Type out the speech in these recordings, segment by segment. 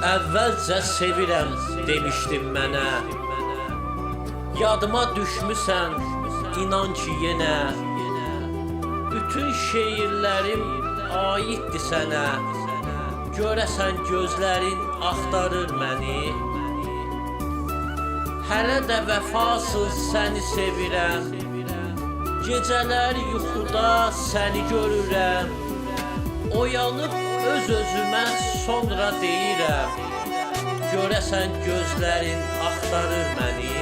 Əvvəlcə sevirəm demişdin mənə. Yadıma düşmüsən, inan ki yenə. Bütün şeirlərim aiddir sənə. Görəsən gözlərin axtarır məni. Hələ də vəfasız səni sevirəm. Gecələr yuxuda səni görürəm. Oyanıb öz-özümə sonra deyirəm. Görəsən gözlərin axtarır məni.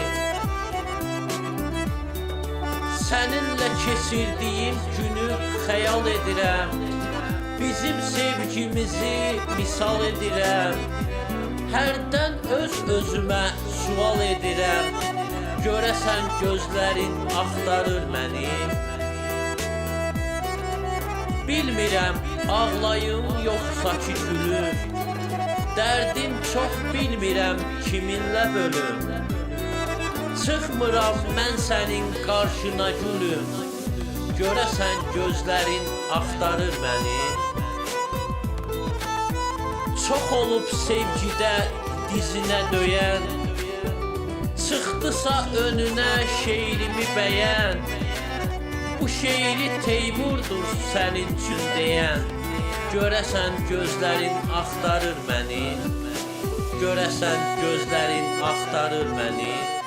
Səninlə keçirdiyim günü xəyal edirəm. Bizim sevgimizi misal edirəm. Hərdən öz-özümə sual edirəm. Görəsən gözlərin axtarır məni. Bilmirəm ağlayım yoxsa ki gülüm. Dərdim çox bilmirəm kiminlə bölüm. Çıxmıram mən sənin qarşına gülüm. Görəsən gözlərin axtarır məni. Çox olub sevgidə dizinə döyən. Çıxdısa önünə şeirimi bəyən. Bu şeiri Teymurdur sənin üçün deyən. Görəsən gözlərin axtarır məni. Görəsən gözlərin axtarır məni.